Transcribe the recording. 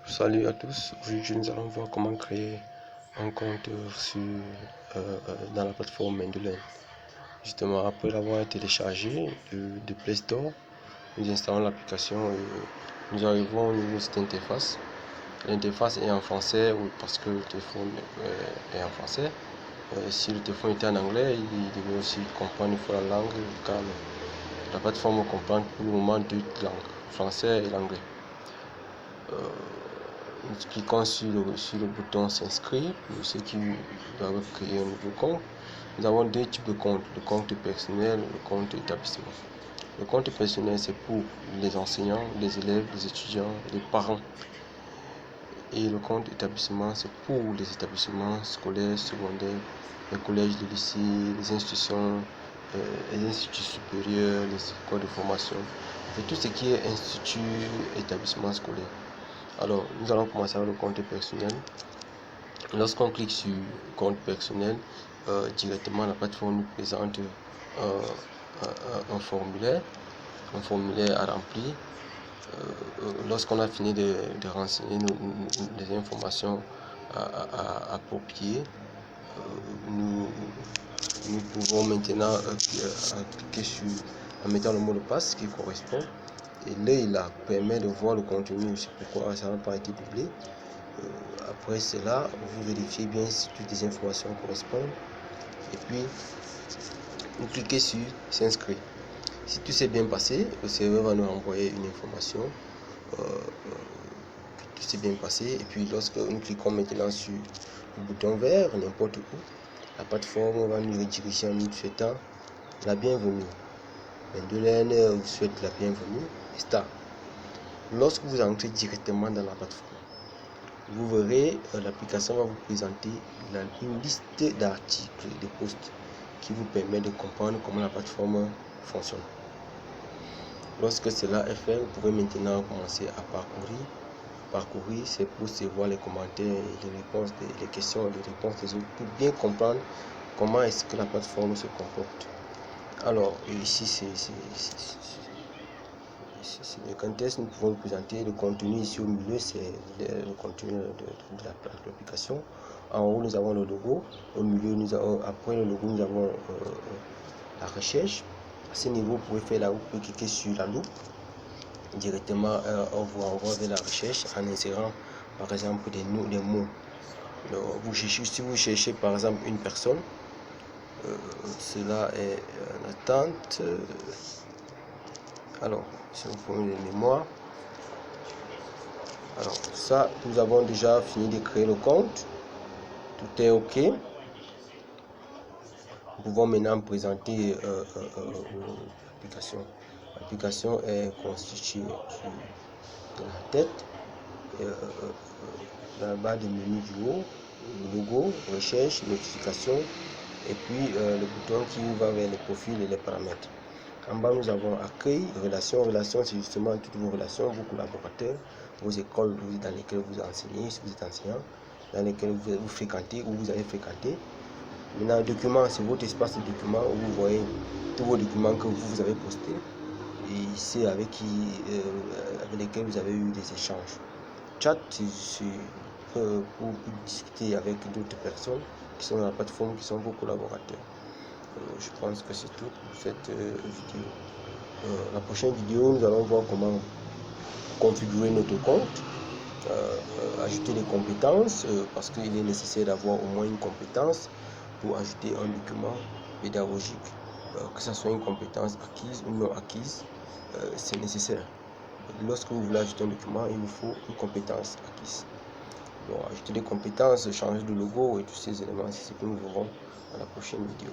Salut à tous, aujourd'hui nous allons voir comment créer un compte dans la plateforme Mendeley. Justement, après l'avoir téléchargé de Play Store, nous installons l'application et nous arrivons au niveau de cette interface. L'interface est en français parce que le téléphone est en français. Si le téléphone était en anglais, il devait aussi comprendre une fois la langue, car la plateforme comprend pour le moment deux langues, français et l'anglais. Nous cliquons sur le bouton s'inscrire pour ceux qui doivent créer un nouveau compte. Nous avons deux types de comptes, le compte personnel et le compte établissement. Le compte personnel, c'est pour les enseignants, les élèves, les étudiants, les parents. Et le compte établissement, c'est pour les établissements scolaires, secondaires, les collèges, les lycées, les institutions, les instituts supérieurs, les écoles de formation, et tout ce qui est institut, établissement scolaire. Alors, nous allons commencer avec le compte personnel. Lorsqu'on clique sur compte personnel, directement la plateforme nous présente un formulaire à remplir. Lorsqu'on a fini de renseigner les informations appropriées, nous pouvons maintenant cliquer en mettant le mot de passe qui correspond. Et là, il permet de voir le contenu, c'est pourquoi ça n'a pas été doublé. Après cela, vous vérifiez bien si toutes les informations correspondent. Et puis, vous cliquez sur s'inscrire. Si tout s'est bien passé, le serveur va nous envoyer une information. Tout s'est bien passé. Et puis, lorsque nous cliquons maintenant sur le bouton vert, n'importe où, la plateforme va nous rediriger en nous souhaitant la bienvenue. Mendeley vous souhaite la bienvenue. Lorsque vous entrez directement dans la plateforme, vous verrez l'application va vous présenter une liste d'articles et de posts qui vous permet de comprendre comment la plateforme fonctionne. Lorsque cela est fait, vous pouvez maintenant commencer à parcourir. C'est pour voir les commentaires et les réponses, les questions et les réponses des autres pour bien comprendre comment est-ce que la plateforme se comporte. Alors ici c'est le contexte, nous pouvons vous présenter le contenu. Ici au milieu, c'est le contenu de l'application. En haut, nous avons le logo. Au milieu, après le logo, nous avons la recherche. À ce niveau, vous pouvez faire vous pouvez cliquer sur la loupe. Directement, on vous renvoie vers la recherche en insérant par exemple des mots. Si vous cherchez par exemple une personne, cela est en attente. Alors, c'est un problème de mémoire. Alors, ça, nous avons déjà fini de créer le compte. Tout est OK. Nous pouvons maintenant présenter l'application. L'application est constituée de la tête, dans la barre de menu du haut, le logo, recherche, notification, et puis le bouton qui va vers les profils et les paramètres. En bas, nous avons accueil, relations. Relations, c'est justement toutes vos relations, vos collaborateurs, vos écoles dans lesquelles vous enseignez, si vous êtes enseignant, dans lesquelles vous fréquentez ou vous avez fréquenté. Maintenant, document, c'est votre espace de documents où vous voyez tous vos documents que vous avez postés et c'est avec lesquels vous avez eu des échanges. Chat, c'est pour discuter avec d'autres personnes qui sont dans la plateforme, qui sont vos collaborateurs. Je pense que c'est tout pour cette vidéo. La prochaine vidéo, nous allons voir comment configurer notre compte, ajouter des compétences, parce qu'il est nécessaire d'avoir au moins une compétence pour ajouter un document pédagogique, que ce soit une compétence acquise ou non acquise, c'est nécessaire. Lorsque vous voulez ajouter un document, il vous faut une compétence acquise. Bon, ajouter des compétences, changer de logo et tous ces éléments, c'est ce que nous verrons dans la prochaine vidéo.